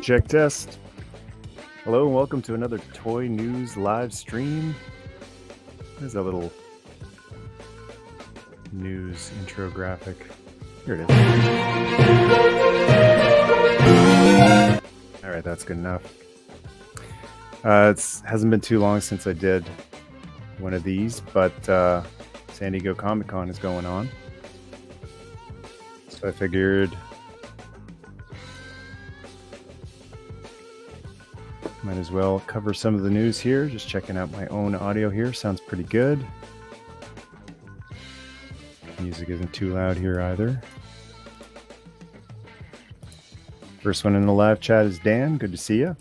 Check test. Hello and welcome to another Toy News live stream. There's a little news intro graphic. Here it is. All right, that's good enough. It hasn't been too long since I did one of these, but San Diego Comic-Con is going on. So I figured might as well cover some of the news here. Just checking out my own audio here. Sounds pretty good. Music isn't too loud here either. First one in the live chat is Dan. Good to see you.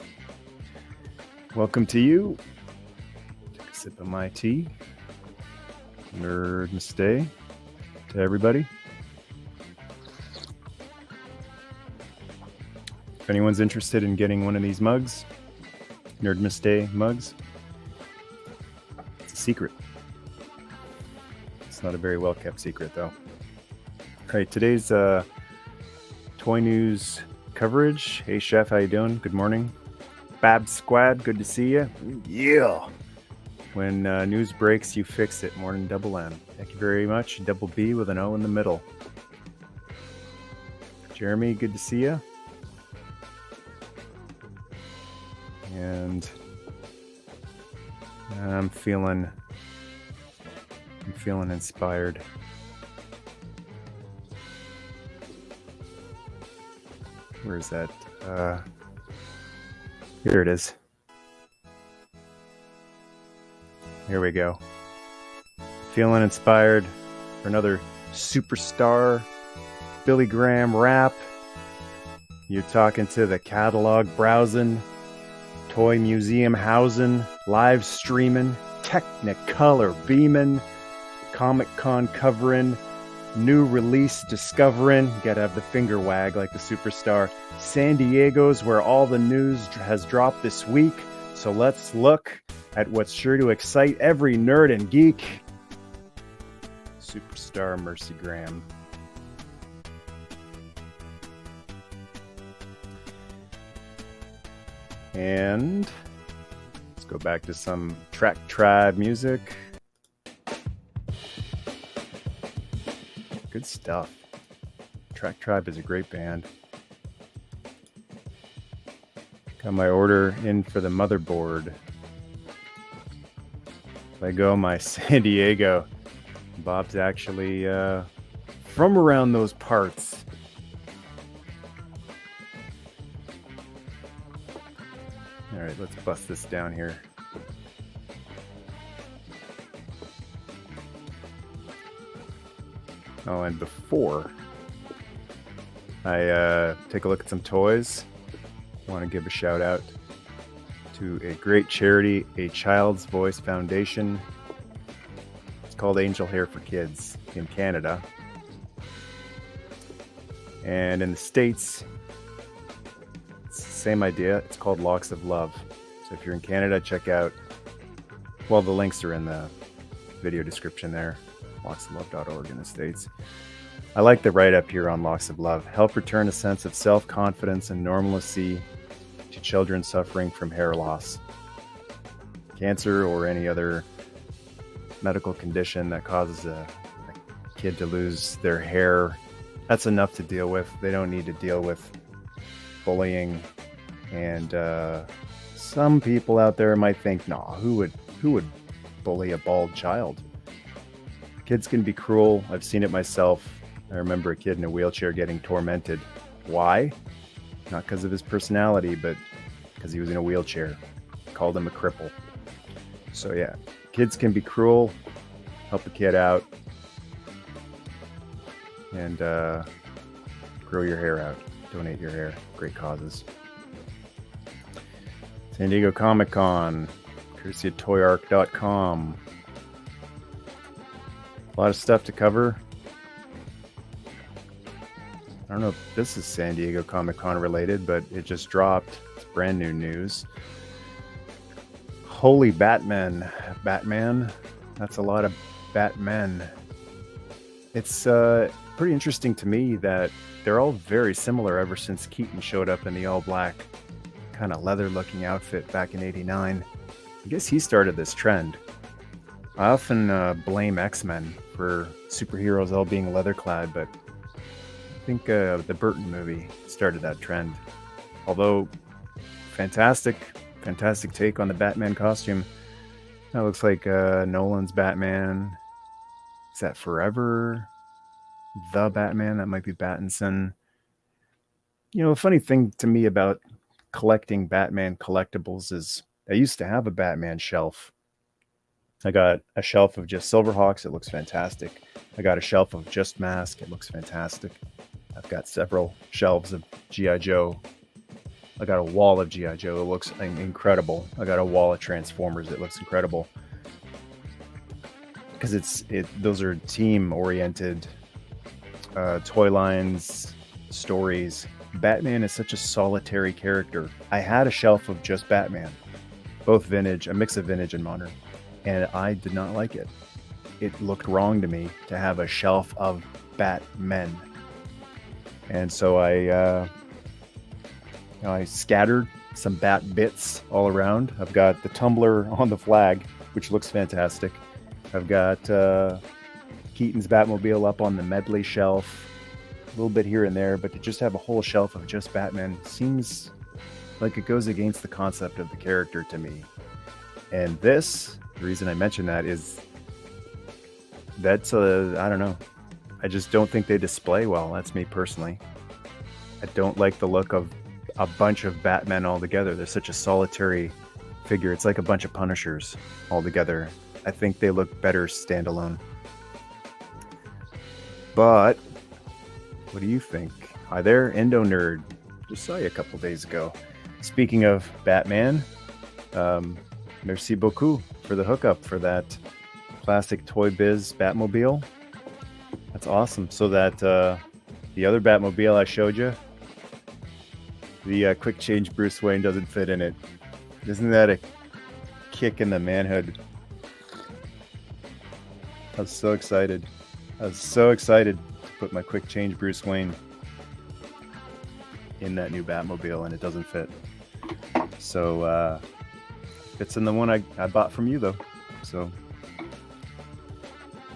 Welcome to you. Take a sip of my tea. Nerdmas to everybody. If anyone's interested in getting one of these mugs, Nerdmas Day mugs, it's a secret. It's not a very well kept secret though. All right, today's toy news coverage. Hey Chef, how you doing? Good morning. Bab Squad, good to see you. Yeah. When news breaks, you fix it. Morning Double M. Thank you very much. Double B with an O in the middle. Jeremy, good to see you. And I'm feeling inspired. Where is that? Here it is. Here we go. Feeling inspired for another superstar Billy Graham rap. You're talking to the catalog browsing, toy museum housing, live streaming, Technicolor beaming, Comic-Con covering, new release discovering. You gotta have the finger wag like the superstar. San Diego's where all the news has dropped this week. So let's look at what's sure to excite every nerd and geek. Superstar Mercy Graham. And let's go back to some Track Tribe music. Good stuff. Track Tribe is a great band. Got my order in for the motherboard. Lego my San Diego. Bob's actually from around those parts. All right, let's bust this down here. Oh, and before I take a look at some toys, I want to give a shout out to a great charity, a Child's Voice Foundation. It's called Angel Hair for Kids in Canada. And in the States, it's the same idea. It's called Locks of Love. So if you're in Canada, check out, well, the links are in the video description there. locksoflove.org in the States. I like the write-up here on Locks of Love. Help return a sense of self-confidence and normalcy to children suffering from hair loss, cancer, or any other medical condition that causes a kid to lose their hair. That's enough to deal with. They don't need to deal with bullying. And some people out there might think, nah, who would bully a bald child? Kids can be cruel. I've seen it myself. I remember a kid in a wheelchair getting tormented. Why? Not because of his personality, but because he was in a wheelchair. Called him a cripple. So yeah, kids can be cruel. Help a kid out. And grow your hair out. Donate your hair. Great causes. San Diego Comic-Con. Courtesy of toyarc.com. A lot of stuff to cover. I don't know if this is San Diego Comic-Con related, but it just dropped. It's brand new news. Holy Batman. Batman. That's a lot of Batmen. It's pretty interesting to me that they're all very similar ever since Keaton showed up in the all black kind of leather looking outfit back in '89. I guess he started this trend. I often blame X-Men for superheroes all being leather clad, but I think the Burton movie started that trend. Although, fantastic take on the Batman costume. That looks like Nolan's Batman. Is that Forever? The Batman? That might be Pattinson. You know, a funny thing to me about collecting Batman collectibles is I used to have a Batman shelf. I got a shelf of just Silverhawks. It looks fantastic. I got a shelf of just Mask. It looks fantastic. I've got several shelves of G.I. Joe. I got a wall of G.I. Joe. It looks incredible. I got a wall of Transformers. It looks incredible. Because those are team-oriented toy lines, stories. Batman is such a solitary character. I had a shelf of just Batman, both vintage, a mix of vintage and modern, and I did not like it. It looked wrong to me to have a shelf of Batmen. And so I scattered some Bat bits all around. I've got the tumbler on the flag, which looks fantastic. I've got Keaton's Batmobile up on the medley shelf, a little bit here and there, but to just have a whole shelf of just Batman seems like it goes against the concept of the character to me. And this, the reason I mention that is that's I don't know. I just don't think they display well. That's me personally. I don't like the look of a bunch of Batmen all together. They're such a solitary figure. It's like a bunch of Punishers all together. I think they look better standalone. But what do you think? Hi there, Endo Nerd. Just saw you a couple days ago. Speaking of Batman, merci beaucoup for the hookup for that classic Toy Biz Batmobile. That's awesome. So that the other Batmobile I showed you, the quick change Bruce Wayne doesn't fit in it. Isn't that a kick in the manhood? I was so excited. I was so excited to put my quick change Bruce Wayne in that new Batmobile, and it doesn't fit. So fits in the one I bought from you though. So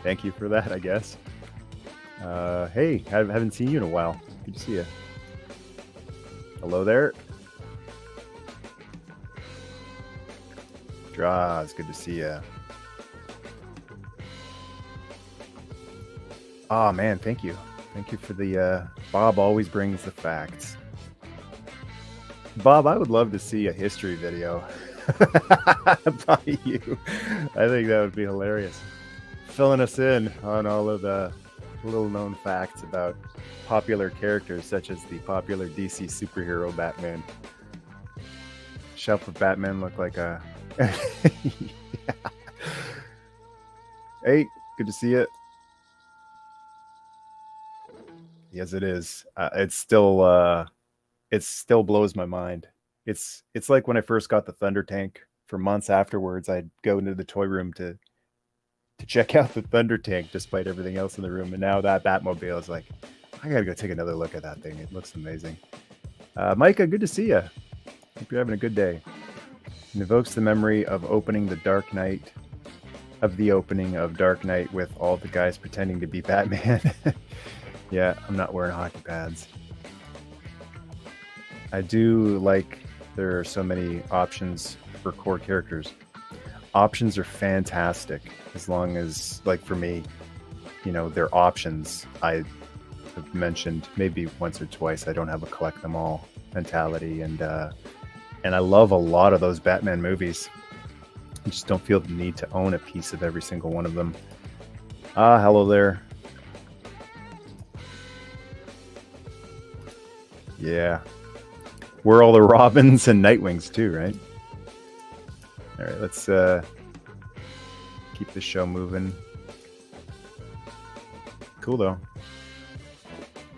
thank you for that, I guess. Hey, I haven't seen you in a while. Good to see you. Hello there. Draw, good to see you. Oh man, thank you. Thank you for the Bob always brings the facts. Bob, I would love to see a history video by you. I think that would be hilarious. Filling us in on all of the little known facts about popular characters such as the popular DC superhero Batman. Shelf of Batman look like a yeah. Hey, good to see you. Yes, it is. It still blows my mind. It's like when I first got the Thunder Tank. For months afterwards, I'd go into the toy room to check out the Thunder Tank, despite everything else in the room. And now that Batmobile is like, I gotta go take another look at that thing. It looks amazing. Micah, good to see you. Hope you're having a good day. It evokes the memory of the opening of Dark Knight with all the guys pretending to be Batman. Yeah, I'm not wearing hockey pads. I do like there are so many options for core characters. Options are fantastic as long as, like for me, you know, they're options. I have mentioned maybe once or twice I don't have a collect them all mentality, and I love a lot of those Batman movies. I just don't feel the need to own a piece of every single one of them. Hello there. Yeah. We're all the Robins and Nightwings too, right? All right, let's keep the show moving. Cool though.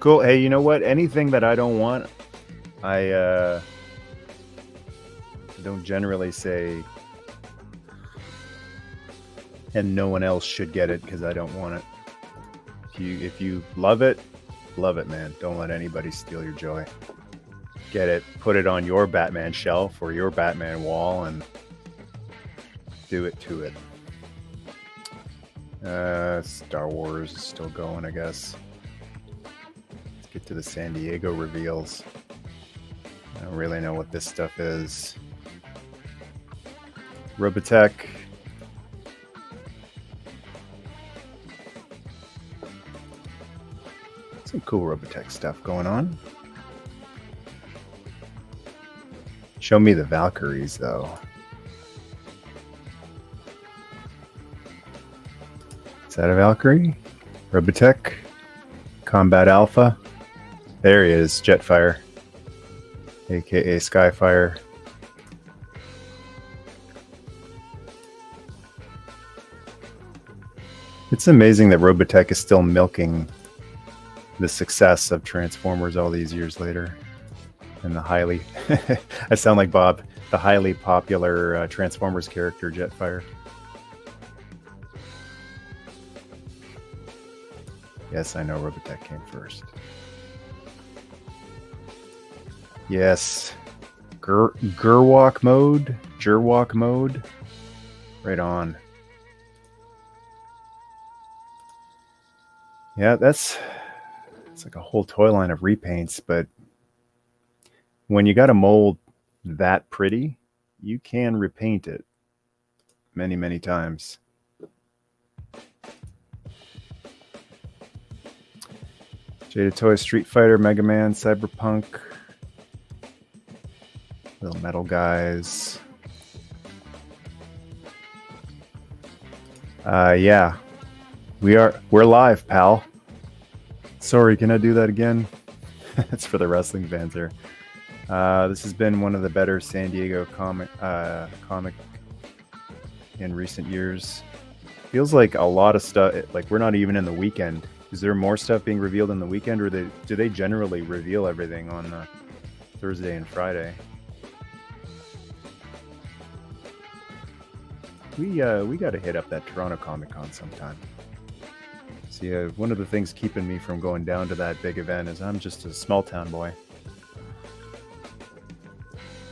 Cool. Hey, you know what? Anything that I don't want, I don't generally say, and no one else should get it because I don't want it. If you love it, Love it, man. Don't let anybody steal your joy. Get it, put it on your Batman shelf or your Batman wall, and do it to it. Star Wars is still going, I guess. Let's get to the San Diego reveals. I don't really know what this stuff is. Robotech. Some cool Robotech stuff going on. Show me the Valkyries, though. Is that a Valkyrie? Robotech? Combat Alpha? There he is, Jetfire. AKA Skyfire. It's amazing that Robotech is still milking the success of Transformers all these years later. And the highly... I sound like Bob. The highly popular Transformers character, Jetfire. Yes, I know Robotech came first. Yes. Gerwalk mode. Gerwalk mode. Right on. Yeah, it's like a whole toy line of repaints, but when you got a mold that pretty, you can repaint it many, many times. Jada Toys, Street Fighter, Mega Man, Cyberpunk. Little metal guys. Yeah. We're live, pal. Sorry, can I do that again? It's for the wrestling fans here. This has been one of the better San Diego comic in recent years. Feels like a lot of stuff, like we're not even in the weekend. Is there more stuff being revealed in the weekend, or do they generally reveal everything on Thursday and Friday? We got to hit up that Toronto Comic Con sometime. See, one of the things keeping me from going down to that big event is I'm just a small town boy.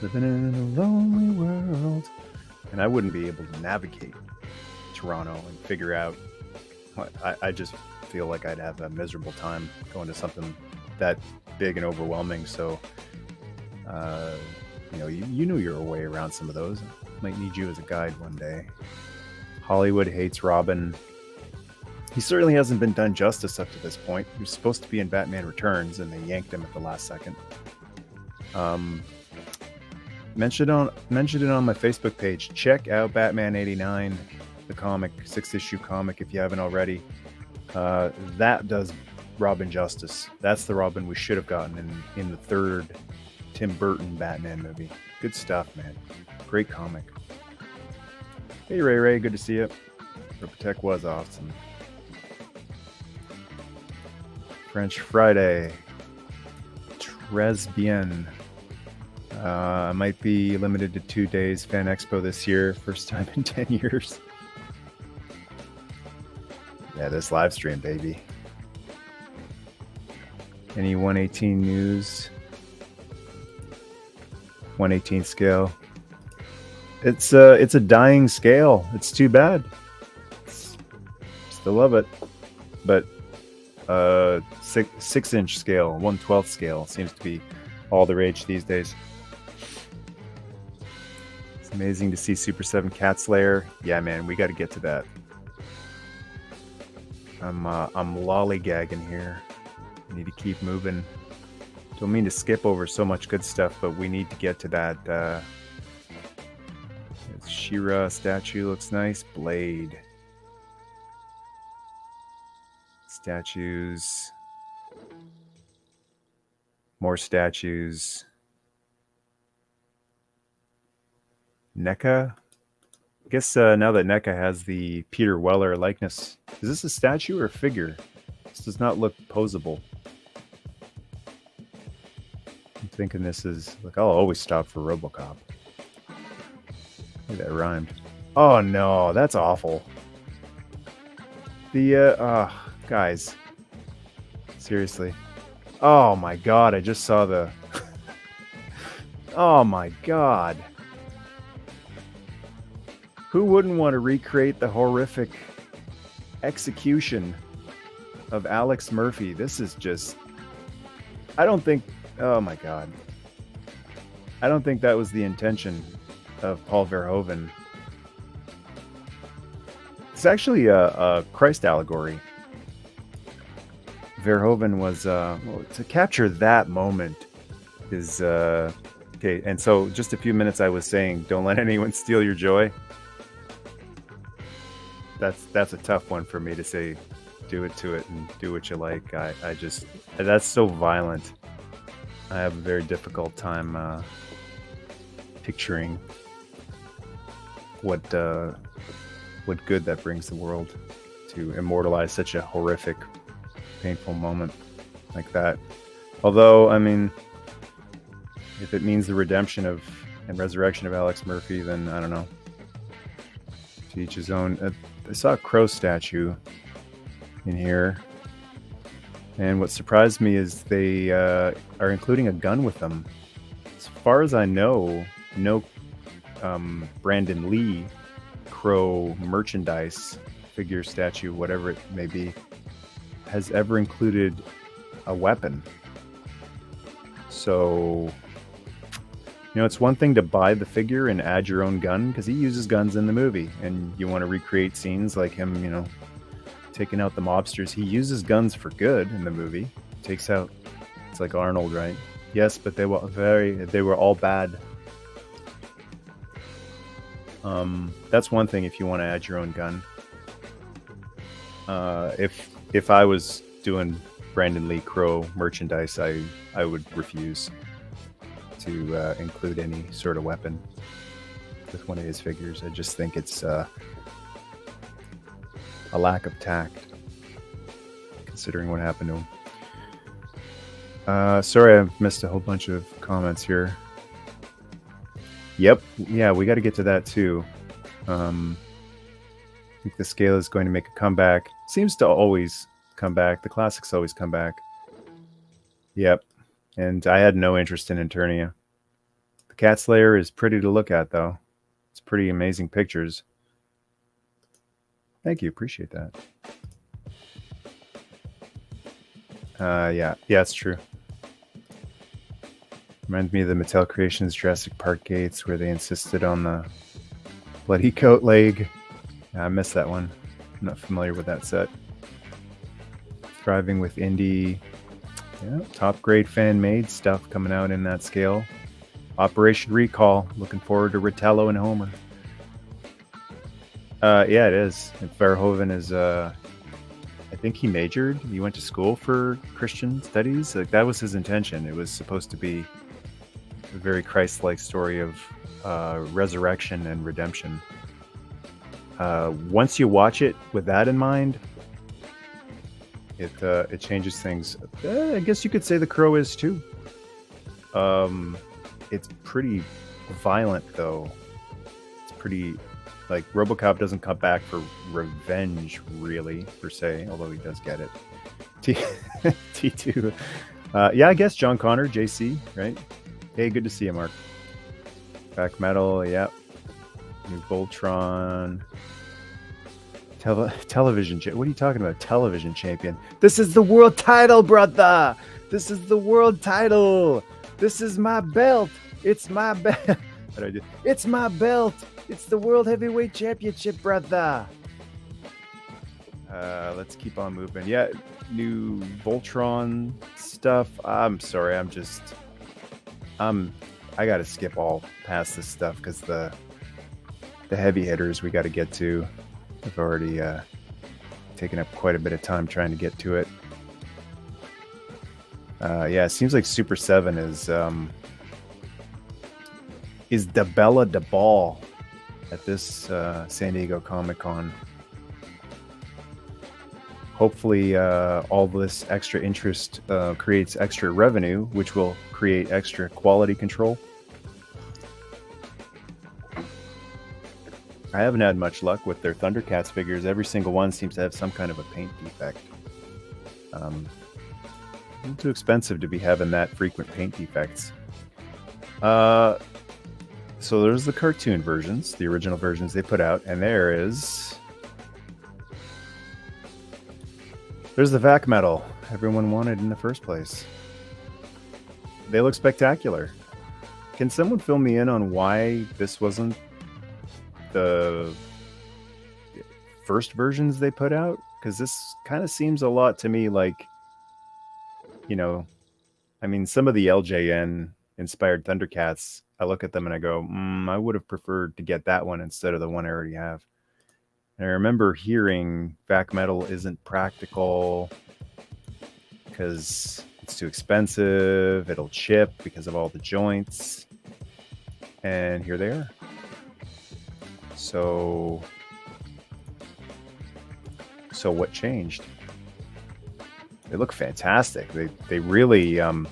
Living in a lonely world. And I wouldn't be able to navigate Toronto and figure out what I just feel like I'd have a miserable time going to something that big and overwhelming. So, you know your way around some of those. Might need you as a guide one day. Hollywood hates Robin. He certainly hasn't been done justice up to this point. He was supposed to be in Batman Returns, and they yanked him at the last second. Mentioned it on my Facebook page. Check out Batman 89, the comic, 6-issue comic, if you haven't already. That does Robin justice. That's the Robin we should have gotten in the third Tim Burton Batman movie. Good stuff, man. Great comic. Hey, Ray, good to see you. Robotech was awesome. French Friday. Très bien. Might be limited to 2 days. Fan Expo this year. First time in 10 years. Yeah, this live stream, baby. Any 118 news? 118 scale. It's a dying scale. It's too bad. Still love it, but 6-inch scale, 1/12 scale seems to be all the rage these days. It's amazing to see Super 7 Cat Slayer. Yeah, man, we got to get to that. I'm lollygagging here. Need to keep moving. Don't mean to skip over so much good stuff, but we need to get to that. She-Ra statue looks nice. Blade. Statues. More statues. NECA. I guess now that NECA has the Peter Weller likeness, is this a statue or a figure? This does not look posable. I'm thinking this is like, I'll always stop for RoboCop. Hey, that rhymed. Oh no, that's awful. The guys, seriously, Oh my god, I just saw the... Oh my god. Who wouldn't want to recreate the horrific execution of Alex Murphy? This is just... I don't think... Oh my god. I don't think that was the intention of Paul Verhoeven. It's actually a Christ allegory. Verhoeven was... well, to capture that moment is... okay, and so just a few minutes I was saying, don't let anyone steal your joy. That's a tough one for me to say. Do it to it and do what you like. I just... That's so violent. I have a very difficult time picturing what good that brings the world to immortalize such a horrific, painful moment like that. Although, I mean, if it means the redemption of and resurrection of Alex Murphy, then I don't know. To each his own. I saw a crow statue in here, and what surprised me is they are including a gun with them. As far as I know, no Brandon Lee crow merchandise, figure, statue, whatever it may be, has ever included a weapon. So, you know, it's one thing to buy the figure and add your own gun, because he uses guns in the movie, and you want to recreate scenes like him, you know, taking out the mobsters. He uses guns for good in the movie. Takes out... It's like Arnold, right? Yes, but they were all bad. That's one thing if you want to add your own gun. If I was doing Brandon Lee Crow merchandise, I would refuse to include any sort of weapon with one of his figures. I just think it's a lack of tact, considering what happened to him. Sorry, I missed a whole bunch of comments here. Yep, yeah, we got to get to that too. I think the scale is going to make a comeback. Seems to always come back. The classics always come back. Yep, and I had no interest in Eternia. The Cat Slayer is pretty to look at, though. It's pretty amazing pictures. Thank you, appreciate that. Yeah, it's true. Reminds me of the Mattel Creations Jurassic Park gates, where they insisted on the bloody coat leg. I missed that one. I'm not familiar with that set. Thriving with indie, yeah, top grade fan made stuff coming out in that scale. Operation Recall. Looking forward to Ritello and Homer. Yeah, it is. Verhoeven is. I think he majored. He went to school for Christian studies. Like, that was his intention. It was supposed to be a very Christ-like story of resurrection and redemption. Once you watch it with that in mind, it changes things. I guess you could say The Crow is too. It's pretty violent, though. It's pretty... Like, RoboCop doesn't come back for revenge, really, per se, although he does get it. T2. Yeah, I guess John Connor, JC, right? Hey, good to see you, Mark. Back Metal, yep. New Voltron. Television. What are you talking about? Television champion. This is the world title, brother! This is the world title! This is my belt! It's my belt! What do I do? It's my belt! It's the World Heavyweight Championship, brother! Let's keep on moving. Yeah, new Voltron stuff. I'm sorry, I gotta skip all past this stuff, because the heavy hitters we gotta get to have already taken up quite a bit of time trying to get to it. Yeah, it seems like Super 7 is Bella de Ball at this San Diego Comic-Con. Hopefully all this extra interest creates extra revenue, which will create extra quality control. I haven't had much luck with their Thundercats figures. Every single one seems to have some kind of a paint defect. A little too expensive to be having that frequent paint defects. So there's the cartoon versions, the original versions they put out, and there's the vac metal everyone wanted in the first place. They look spectacular. Can someone fill me in on why this wasn't the first versions they put out? Because this kind of seems a lot to me like, you know, I mean, some of the LJN inspired Thundercats, I look at them and I go, I would have preferred to get that one instead of the one I already have. And I remember hearing vac metal isn't practical because it's too expensive, it'll chip because of all the joints. And here they are. So what changed? They look fantastic. They really and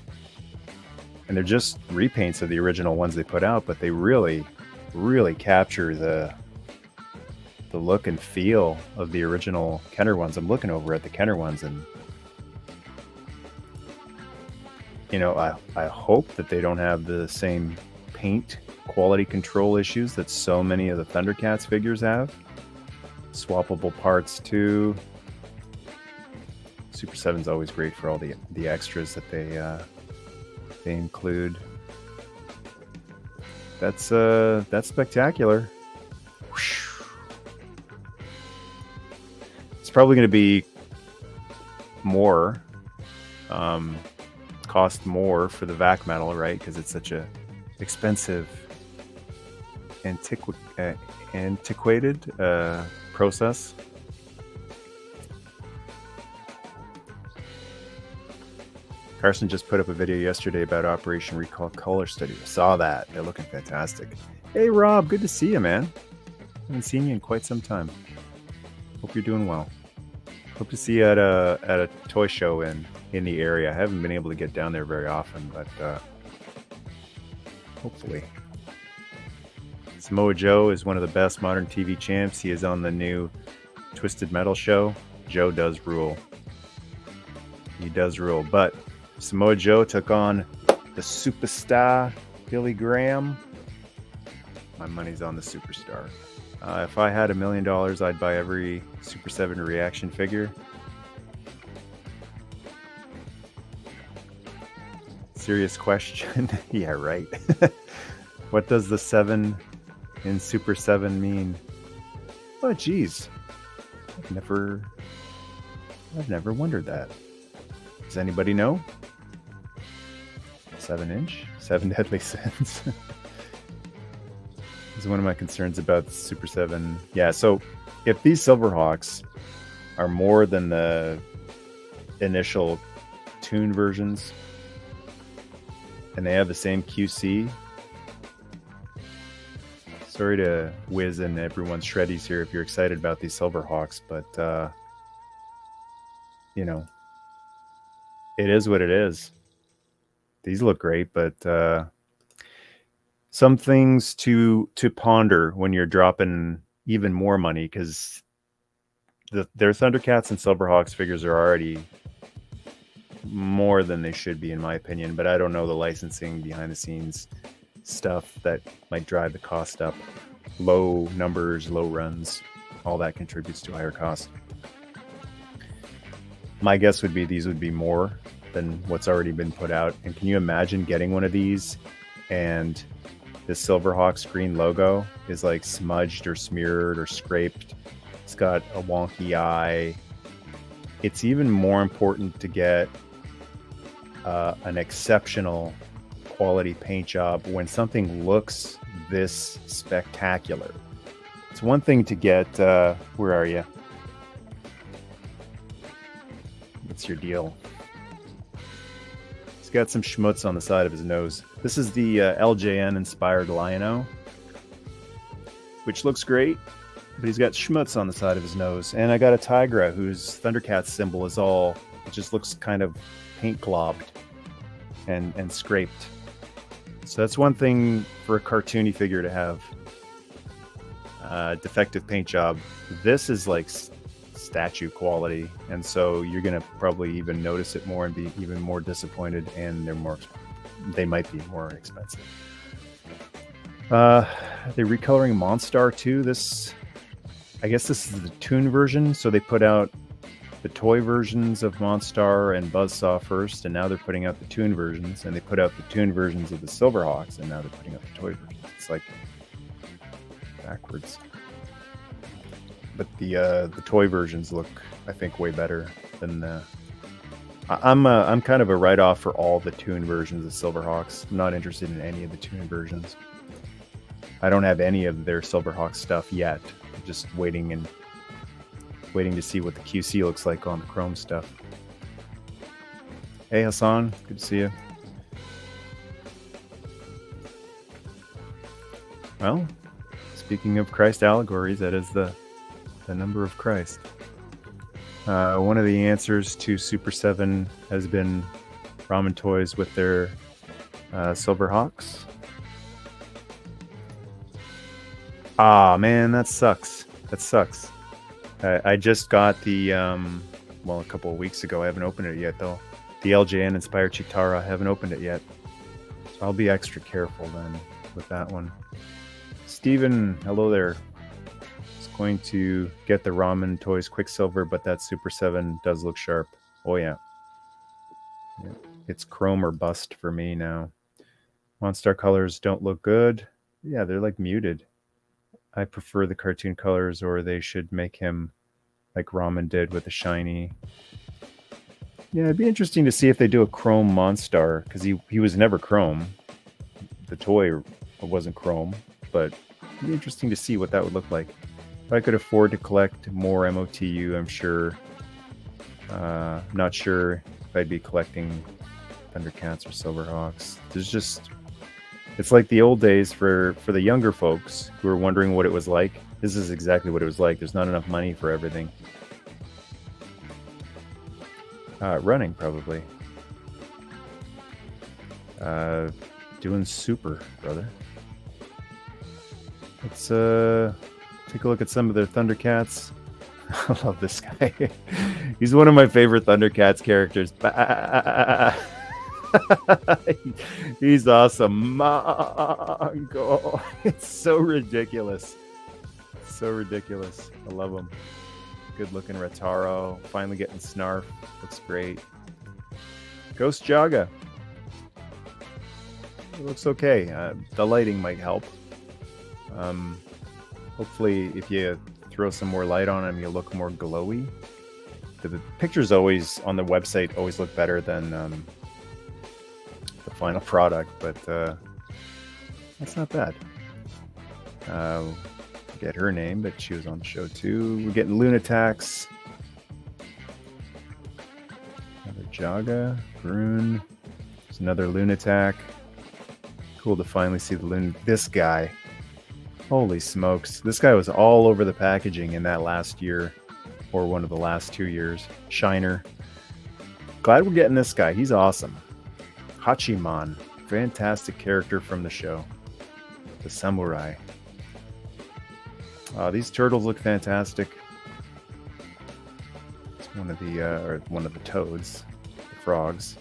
they're just repaints of the original ones they put out, but they really capture the look and feel of the original Kenner ones. I'm looking over at the Kenner ones, and you know, I hope that they don't have the same paint quality control issues that so many of the Thundercats figures have. Swappable parts too. Super 7's always great for all the extras that they include. That's spectacular. It's probably going to be more, cost more for the vac metal, right? Because it's such a expensive, antiquated process. Carson just put up a video yesterday about Operation Recall Color Study. I saw that. They're looking fantastic. Hey, Rob. Good to see you, man. Haven't seen you in quite some time. Hope you're doing well. Hope to see you at a toy show in the area. I haven't been able to get down there very often, but hopefully. Samoa Joe is one of the best modern TV champs. He is on the new Twisted Metal show. Joe does rule. He does rule, but Samoa Joe took on the superstar Billy Graham. My money's on the superstar. If I had $1 million, I'd buy every Super 7 reaction figure. Serious question. Yeah, right. What does the 7 in Super 7 mean? Oh, geez. I've never wondered that. Does anybody know? 7-inch? 7 deadly sins. This is one of my concerns about Super 7. Yeah, so if these Silverhawks are more than the initial Toon versions, and they have the same QC, sorry to whiz in everyone's shreddies here if you're excited about these Silverhawks, but you know, it is what it is. These look great, but some things to ponder when you're dropping even more money, because their Thundercats and Silverhawks figures are already more than they should be, in my opinion. But I don't know the licensing behind the scenes stuff that might drive the cost up. Low numbers, low runs, all that contributes to higher cost. My guess would be these would be more than what's already been put out. And can you imagine getting one of these and the Silverhawks green logo is like smudged or smeared or scraped? It's got a wonky eye. It's even more important to get an exceptional quality paint job when something looks this spectacular. It's one thing to get, where are you? What's your deal? He's got some schmutz on the side of his nose. This is the LJN Inspired Lion-O, which looks great, but he's got schmutz on the side of his nose. And I got a Tigra whose Thundercats symbol is all, it just looks kind of paint globbed and scraped. So that's one thing for a cartoony figure to have defective paint job. This is like statue quality, and so you're gonna probably even notice it more and be even more disappointed, and they might be more expensive. They're recoloring Monstar too. I guess this is the toon version, so they put out the toy versions of Monstar and Buzzsaw first, and now they're putting out the toon versions, and they put out the toon versions of the Silverhawks, and now they're putting out the toy versions. It's like backwards. But the toy versions look, I think, way better than the... I'm kind of a write-off for all the toon versions of Silverhawks. I'm not interested in any of the toon versions. I don't have any of their Silverhawk stuff yet. I'm just waiting to see what the QC looks like on the Chrome stuff. Hey Hassan, good to see you. Well, speaking of Christ allegories, that is the number of Christ. One of the answers to Super 7 has been Ramen Toys with their Silverhawks. Ah, man, that sucks. That sucks. I just got the, well, a couple of weeks ago. I haven't opened it yet, though. The LJN Inspired Chitara. I haven't opened it yet. So I'll be extra careful then with that one. Steven, hello there. It's going to get the Ramen Toys Quicksilver, but that Super 7 does look sharp. Oh, yeah. It's chrome or bust for me now. Monstar colors don't look good. Yeah, they're like muted. I prefer the cartoon colors, or they should make him like Ramen did with a shiny. Yeah, it'd be interesting to see if they do a chrome Monstar, because he was never chrome. The toy wasn't chrome, but it'd be interesting to see what that would look like. If I could afford to collect more MOTU, I'm sure. Not sure if I'd be collecting Thundercats or Silverhawks. There's just... It's like the old days for the younger folks who are wondering what it was like. This is exactly what it was like. There's not enough money for everything. Running, probably. Doing super, brother. Let's take a look at some of their Thundercats. I love this guy. He's one of my favorite Thundercats characters. He's awesome. Mongo. It's so ridiculous. So ridiculous. I love him. Good looking Rataro. Finally getting Snarf. Looks great. Ghost Jaga. It looks okay. The lighting might help. Hopefully, if you throw some more light on him, you'll look more glowy. The pictures always on the website always look better than the final product, but that's not bad. Forget her name, but she was on the show too. We're getting Lunatax. Another Jaga. Brune. There's another Lunatac. Cool to finally see the this guy. Holy smokes. This guy was all over the packaging in that last year, or one of the last 2 years. Shiner. Glad we're getting this guy. He's awesome. HeMan. Fantastic character from the show. The samurai. These turtles look fantastic. It's one of the toads. The frogs.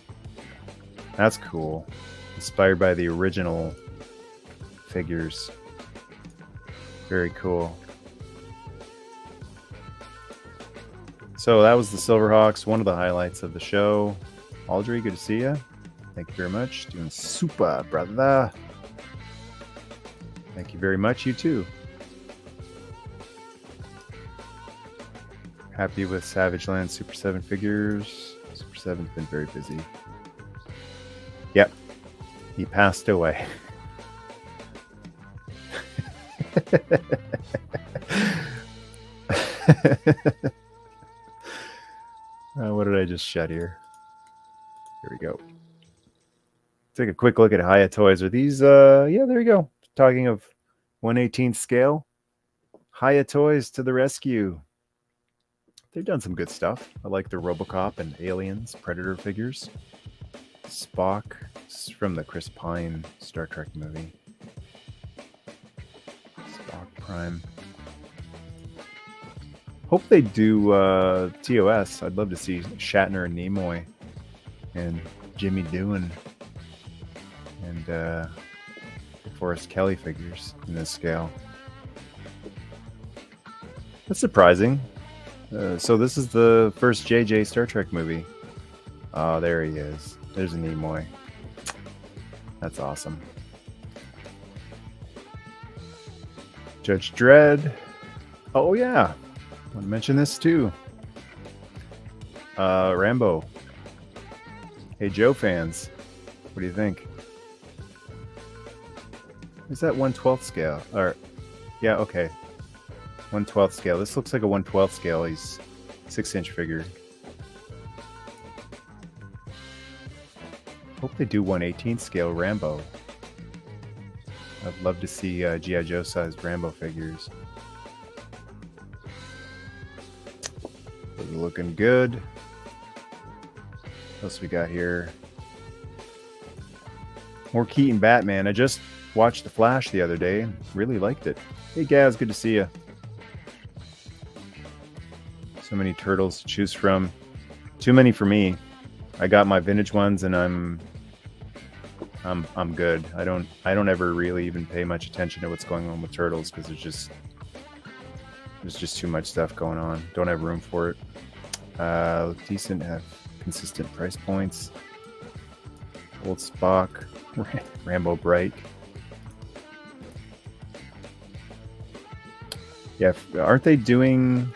That's cool. Inspired by the original figures. Very cool. So that was the Silverhawks, one of the highlights of the show. Audrey, good to see you. Thank you very much. Doing super, brother. Thank you very much. You too. Happy with Savage Land Super 7 figures. Super 7's been very busy. Yep. He passed away. What did I just shut here? Here we go. Take a quick look at Hyatt Toys. Are these, yeah, there you go. Talking of 1/18 scale. Hyatt Toys to the rescue. They've done some good stuff. I like the Robocop and Aliens, Predator figures. Spock. This is from the Chris Pine Star Trek movie. Spock Prime. Hope they do TOS. I'd love to see Shatner and Nimoy and Jimmy Doohan and Forrest Kelly figures in this scale. That's surprising. So this is the first JJ Star Trek movie. Oh, there he is. There's a Nimoy. That's awesome. Judge Dredd. Oh yeah, I want to mention this too. Rambo. Hey Joe fans, what do you think? Is that 1/12 scale? Or yeah, okay. 1/12 scale. This looks like a 1/12 scale. He's 6-inch figure. Hope they do 1/18 scale Rambo. I'd love to see G.I. Joe sized Rambo figures. Those are looking good. What else we got here? More Keaton Batman. I just watched The Flash the other day and really liked it. Hey Gaz, good to see you. So many turtles to choose from. Too many for me. I got my vintage ones and I'm good. I don't ever really even pay much attention to what's going on with turtles because there's just too much stuff going on. Don't have room for it. Look decent, have consistent price points. Old Spock, Rambo Bright. Yeah, aren't they doing?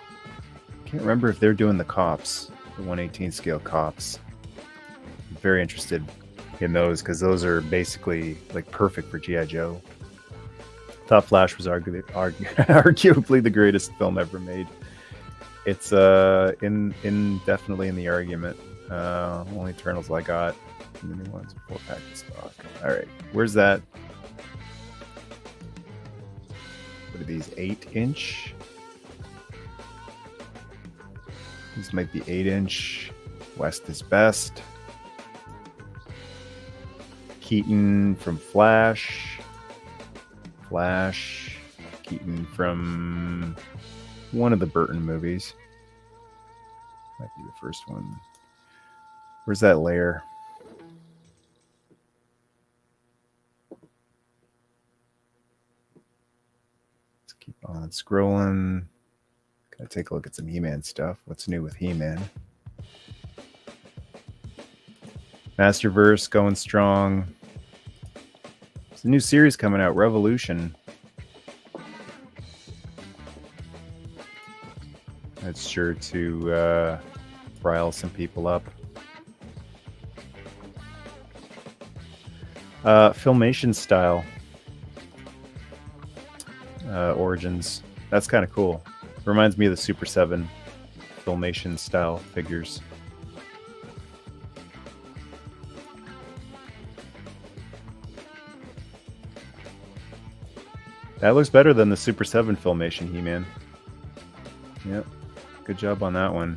I can't remember if they're doing the cops, the 1/18 scale cops. I'm very interested in those because those are basically like perfect for G.I. Joe. Thought Flash was arguably the greatest film ever made. It's definitely in the argument. Only Eternals I got. And the new ones, 4-pack of stock. All right, where's that? What are these? 8-inch. These might be 8-inch. West is best. Keaton from Flash. Keaton from one of the Burton movies. Might be the first one. Where's that layer? Let's keep on scrolling. Gotta take a look at some HeMan stuff. What's new with HeMan? Masterverse going strong. There's a new series coming out, Revolution. That's sure to rile some people up. Filmation style. Origins. That's kind of cool. Reminds me of the Super 7 Filmation style figures. That looks better than the Super 7 Filmation He-Man. Yep. Good job on that one.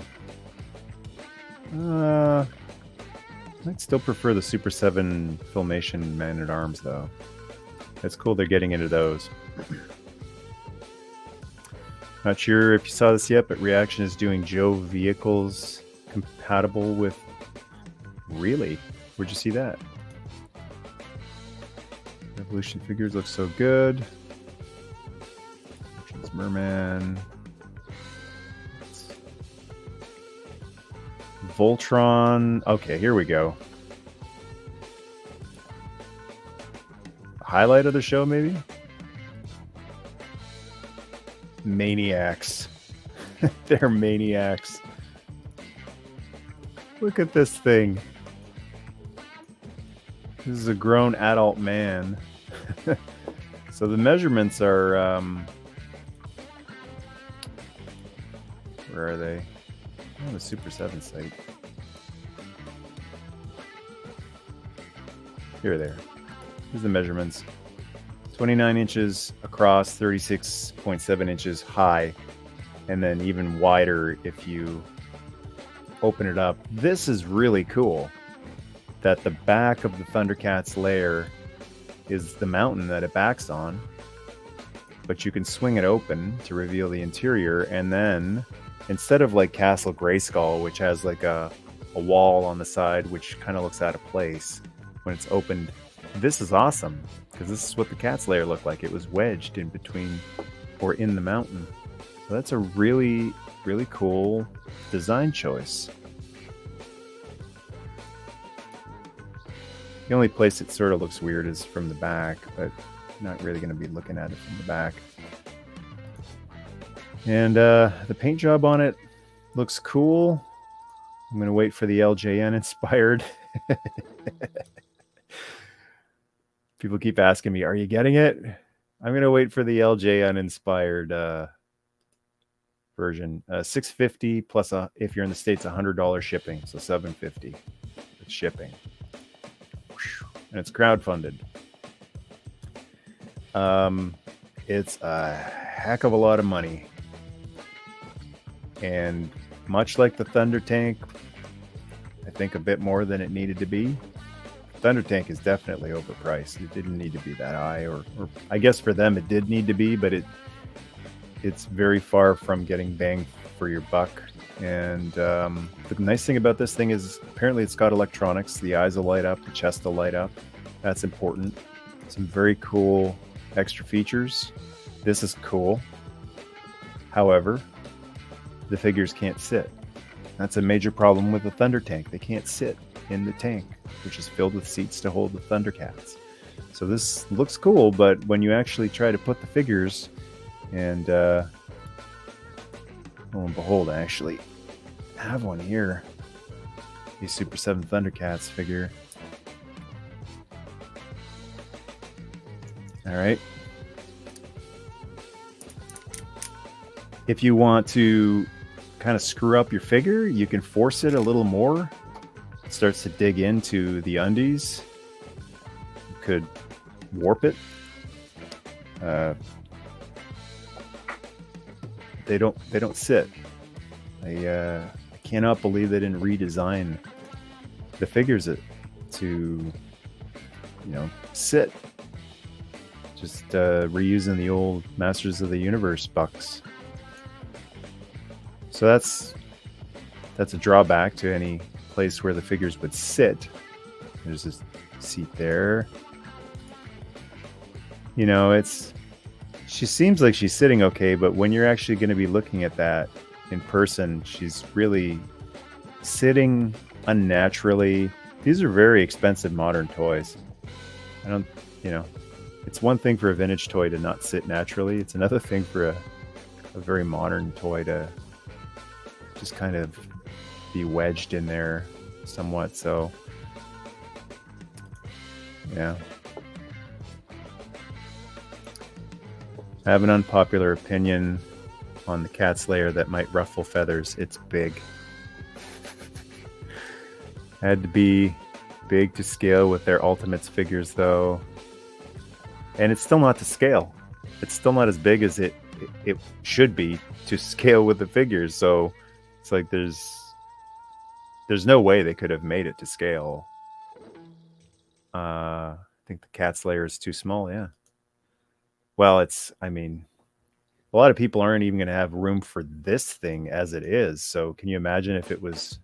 I'd still prefer the Super 7 Filmation Man-at-Arms, though. It's cool they're getting into those. Not sure if you saw this yet, but Reaction is doing Joe vehicles compatible with... Really? Where'd you see that? Revolution figures look so good. Merman. Voltron. Okay, here we go. Highlight of the show, maybe? Maniacs. They're maniacs. Look at this thing. This is a grown adult man. So the measurements are... where are they? On the Super 7 site. Here they are. Here's the measurements. 29 inches across, 36.7 inches high, and then even wider if you open it up. This is really cool that the back of the Thundercats layer is the mountain that it backs on, but you can swing it open to reveal the interior, and then instead of like Castle Grayskull, which has like a wall on the side, which kind of looks out of place when it's opened, this is awesome because this is what the cat's lair looked like. It was wedged in between or in the mountain. So that's a really, really cool design choice. The only place it sort of looks weird is from the back, but I'm not really going to be looking at it from the back. And the paint job on it looks cool. I'm going to wait for the LJN Inspired. People keep asking me, are you getting it? I'm going to wait for the LJN Inspired version. $650 plus, if you're in the States, $100 shipping. So $750 with shipping. And it's crowdfunded. It's a heck of a lot of money. And much like the Thunder Tank, I think a bit more than it needed to be. Thunder Tank is definitely overpriced. It didn't need to be that high, or I guess for them it did need to be, but it's very far from getting bang for your buck. And the nice thing about this thing is apparently it's got electronics. The eyes will light up, the chest will light up. That's important. Some very cool extra features. This is cool. However, the figures can't sit. That's a major problem with the Thunder Tank. They can't sit in the tank, which is filled with seats to hold the Thundercats. So this looks cool, but when you actually try to put the figures, and lo and behold, I actually have one here. The Super 7 Thundercats figure. All right. If you want to kind of screw up your figure, you can force it a little more. It starts to dig into the undies. You could warp it. They don't sit. I cannot believe they didn't redesign the figures to sit. Just reusing the old Masters of the Universe bucks. So that's a drawback to any place where the figures would sit. There's this seat there. She seems like she's sitting okay, but when you're actually going to be looking at that in person, she's really sitting unnaturally. These are very expensive modern toys. It's one thing for a vintage toy to not sit naturally. It's another thing for a very modern toy to just kind of be wedged in there somewhat. So, yeah. I have an unpopular opinion on the cat's lair that might ruffle feathers. It's big. Had to be big to scale with their Ultimates figures, though. And it's still not to scale. It's still not as big as it should be to scale with the figures. So it's like there's no way they could have made it to scale. I think the cat's lair is too small, yeah. Well, a lot of people aren't even going to have room for this thing as it is. So can you imagine if it was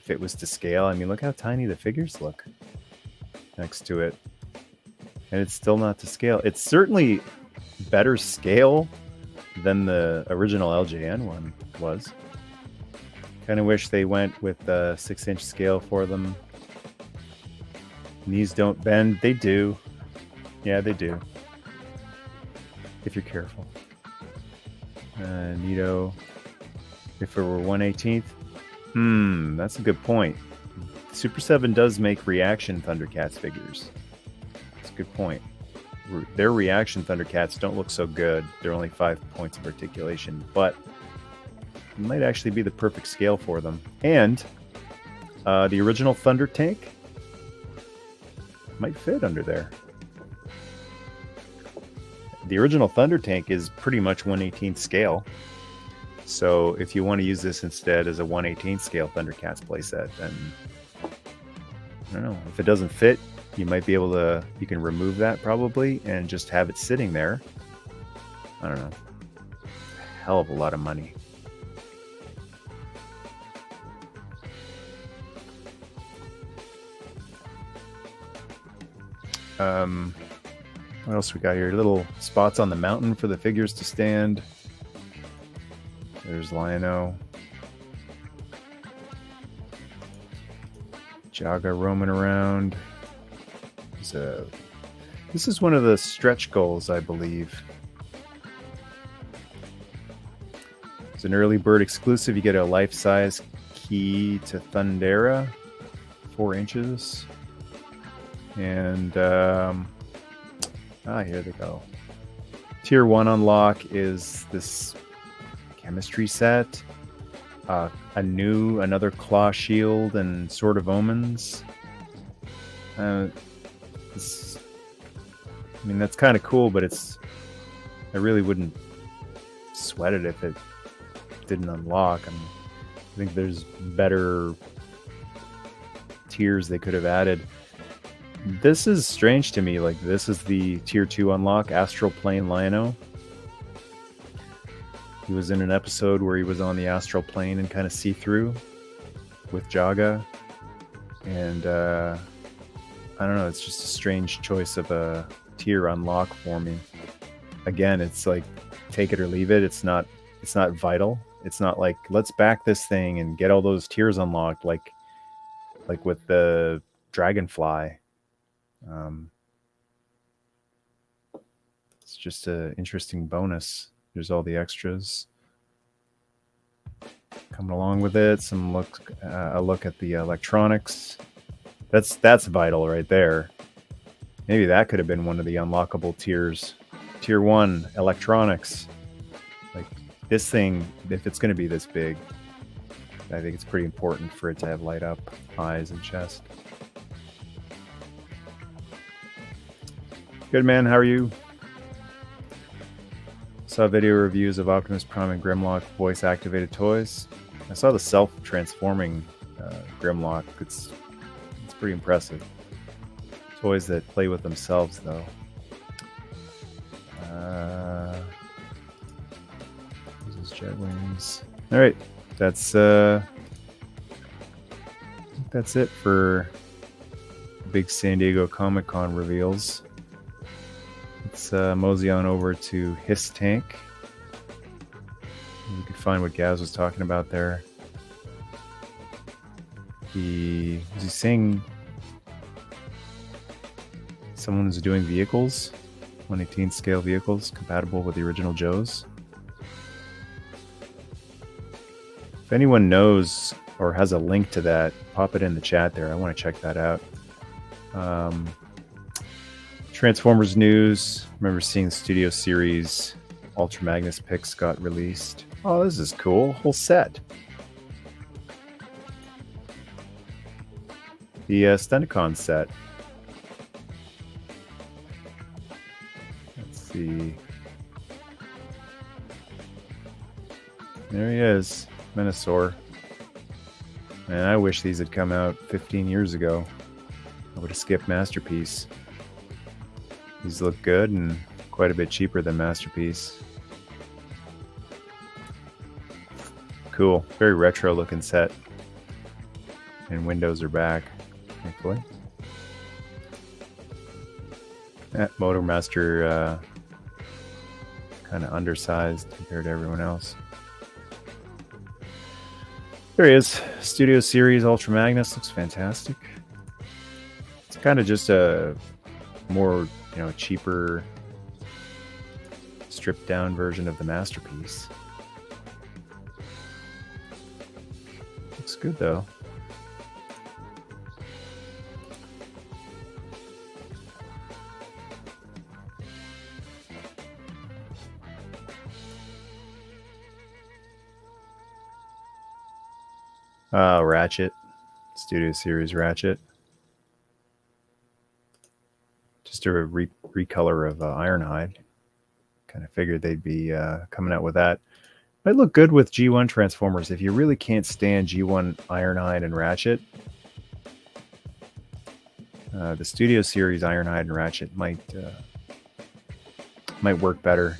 to scale? Look how tiny the figures look next to it. And it's still not to scale. It's certainly better scale than the original LJN one was. Kind of wish they went with a 6-inch scale for them. Knees don't bend. They do. Yeah, they do. If you're careful. Neato. If it were 1/18th. That's a good point. Super 7 does make reaction Thundercats figures. That's a good point. Their reaction Thundercats don't look so good. They're only 5 points of articulation, but it might actually be the perfect scale for them. And the original Thunder Tank might fit under there. The original Thunder Tank is pretty much 1/18th scale. So if you want to use this instead as a 1/18th scale Thundercats playset, then I don't know. If it doesn't fit, you might be able to, you can remove that probably and just have it sitting there. I don't know. hell of a lot of money. What else we got here? Little spots on the mountain for the figures to stand. There's Lino. Jaga roaming around. This is one of the stretch goals, I believe. It's an early bird exclusive. You get a life-size key to Thundera, 4 inches. And here they go. Tier 1 unlock is this chemistry set. Another claw shield and Sword of Omens. That's kind of cool, but I really wouldn't sweat it if it didn't unlock. I think there's better tiers they could have added. This is strange to me. Like, this is the tier 2 unlock, Astral Plane Lino. He was in an episode where he was on the astral plane and kind of see-through with Jaga. And I don't know, it's just a strange choice of a tier unlock for me. Again, it's like take it or leave it. It's not vital. It's not like let's back this thing and get all those tiers unlocked like with the Dragonfly. It's just an interesting bonus. There's all the extras coming along with it. A look at the electronics. That's vital right there. Maybe that could have been one of the unlockable tiers. Tier 1 electronics. Like this thing, if it's going to be this big, I think it's pretty important for it to have light up eyes and chest. Good, man. How are you? Saw video reviews of Optimus Prime and Grimlock voice-activated toys. I saw the self-transforming Grimlock. It's pretty impressive. Toys that play with themselves, though. This is Jet Wings. All right, that's it for big San Diego Comic-Con reveals. Let's mosey on over to His Tank. You can find what Gaz was talking about there. Was he saying someone's doing vehicles, 1/18 scale vehicles compatible with the original Joes? If anyone knows or has a link to that, pop it in the chat there. I want to check that out. Transformers news. Remember seeing the Studio Series Ultra Magnus picks got released. Oh, this is cool. Whole set. The Stunticon set. Let's see. There he is. Menasor. Man, I wish these had come out 15 years ago. I would have skipped Masterpiece. These look good and quite a bit cheaper than Masterpiece. Cool. Very retro looking set. And windows are back, thankfully. That Motormaster kind of undersized compared to everyone else. There he is. Studio Series Ultra Magnus. Looks fantastic. It's kind of just a more, cheaper, stripped down version of the Masterpiece. Looks good though. Ratchet. Studio Series Ratchet. Just a recolor of Ironhide. Kind of figured they'd be coming out with that. Might look good with G1 Transformers if you really can't stand G1 Ironhide and Ratchet. The Studio Series Ironhide and Ratchet might work better.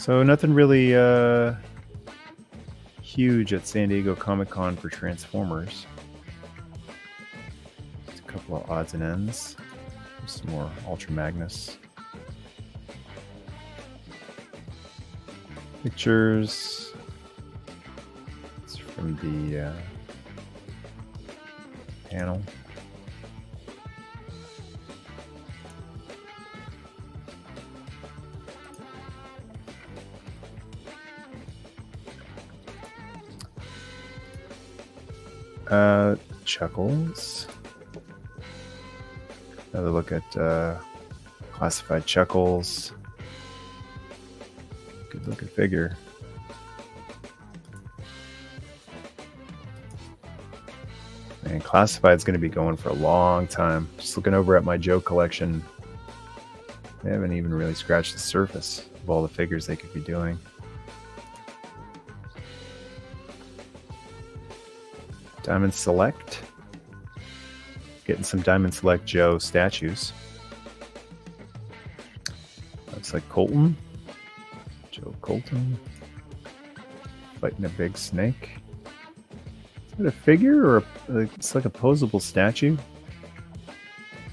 So nothing really huge at San Diego Comic-Con for Transformers. Just a couple of odds and ends. Some more Ultra Magnus. Pictures. It's from the panel. Chuckles. Another look at classified Chuckles. Good looking figure. And classified's going to be going for a long time. Just looking over at my Joe collection, they haven't even really scratched the surface of all the figures they could be doing. Diamond Select. Getting some Diamond Select Joe statues. Looks like Colton. Joe Colton. Fighting a big snake. Is that a figure or it's like a posable statue?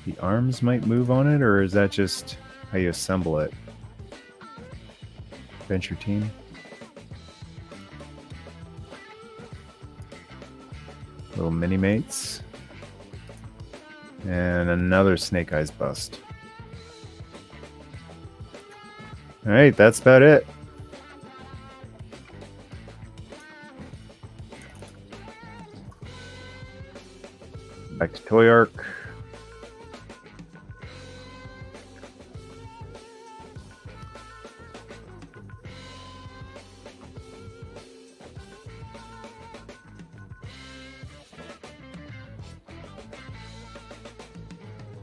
The arms might move on it, or is that just how you assemble it? Adventure Team. Little mini mates. And another Snake Eyes bust. Alright, that's about it. Back to Toy Arc.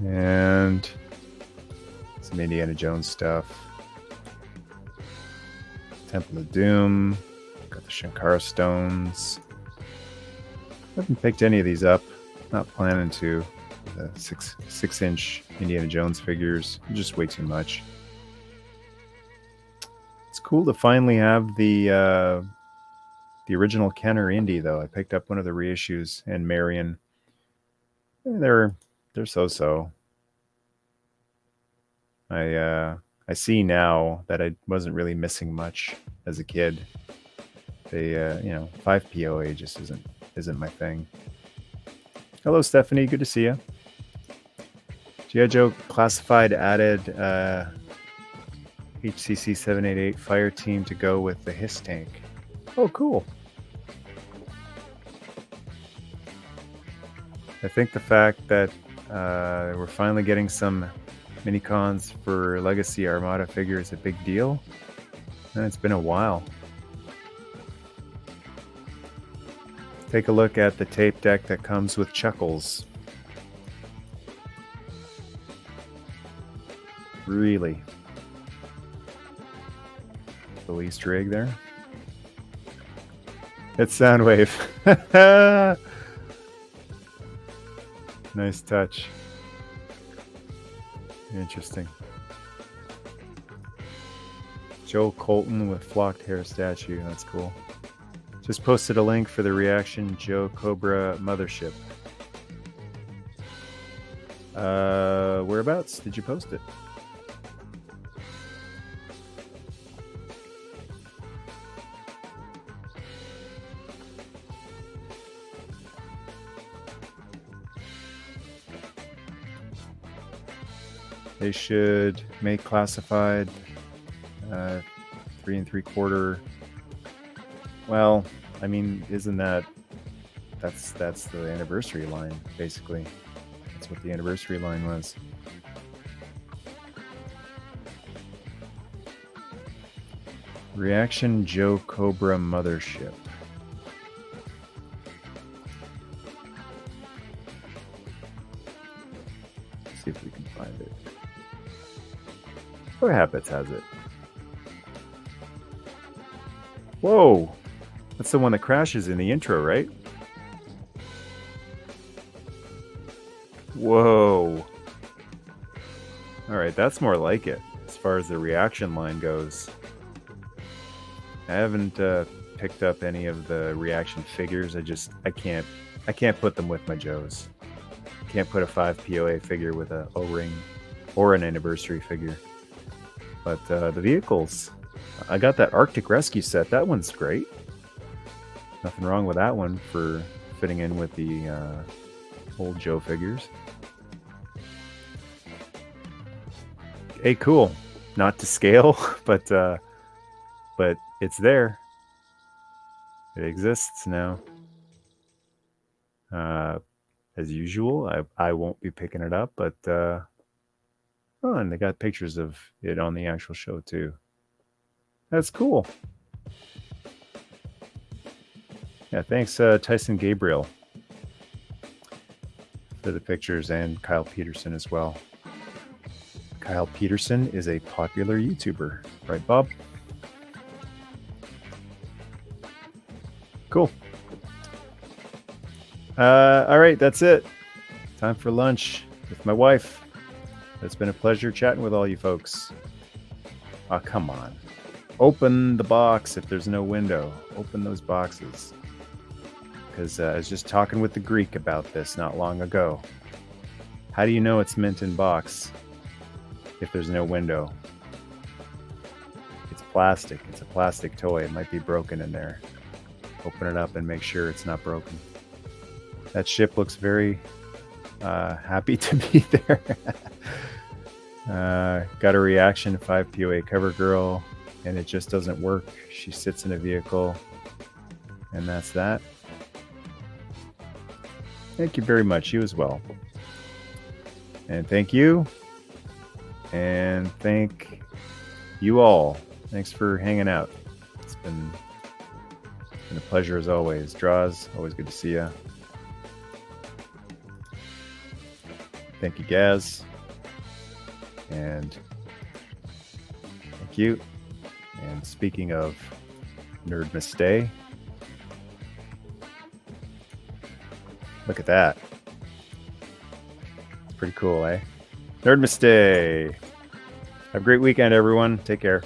And some Indiana Jones stuff. Temple of Doom. Got the Shankara stones. Haven't picked any of these up. Not planning to. The 6-inch Indiana Jones figures. Just way too much. It's cool to finally have the original Kenner Indy though. I picked up one of the reissues and Marion. They're so-so. I see now that I wasn't really missing much as a kid. They 5 POA just isn't my thing. Hello Stephanie, good to see you. G.I. Joe Classified added HCC 788 fire team to go with the HISS tank. Oh, cool. I think the fact that we're finally getting some mini-cons for Legacy Armada figure is a big deal. And it's been a while. Take a look at the tape deck that comes with Chuckles. Really. Little Easter egg there. It's Soundwave. Nice touch. Interesting. Joe Colton with flocked hair statue. That's cool. Just posted a link for the Reaction Joe Cobra Mothership. Whereabouts did you post it? They should make Classified 3 3/4. Well, I mean, isn't that's the anniversary line, basically. That's what the anniversary line was. Reaction Joe Cobra Mothership. Let's see if we can find it. Toy Habits has it. Whoa! That's the one that crashes in the intro, right? Whoa. Alright, that's more like it, as far as the reaction line goes. I haven't picked up any of the reaction figures. I can't put them with my Joes. Can't put a 5 POA figure with a O-ring or an anniversary figure. But the vehicles, I got that Arctic Rescue set. That one's great. Nothing wrong with that one for fitting in with the old Joe figures. Hey, cool. Not to scale, but it's there. It exists now. As usual, I won't be picking it up, but oh, and they got pictures of it on the actual show too. That's cool. Yeah, thanks Tyson Gabriel for the pictures, and Kyle Peterson as well. Kyle Peterson is a popular YouTuber, right, Bob? Cool. All right, that's it. Time for lunch with my wife. It's been a pleasure chatting with all you folks. Oh, come on. Open the box if there's no window. Open those boxes. Because I was just talking with the Greek about this not long ago. How do you know it's mint in box if there's no window? It's plastic. It's a plastic toy. It might be broken in there. Open it up and make sure it's not broken. That ship looks very happy to be there. Got a reaction, 5 POA cover girl, and it just doesn't work. She sits in a vehicle, and that's that. Thank you very much. You as well. And thank you. And thank you all. Thanks for hanging out. It's been a pleasure as always. Draws, always good to see you. Thank you, Gaz. And thank you. And speaking of Nerdmas Day, look at that. It's pretty cool, eh? Nerdmas Day. Have a great weekend, everyone. Take care.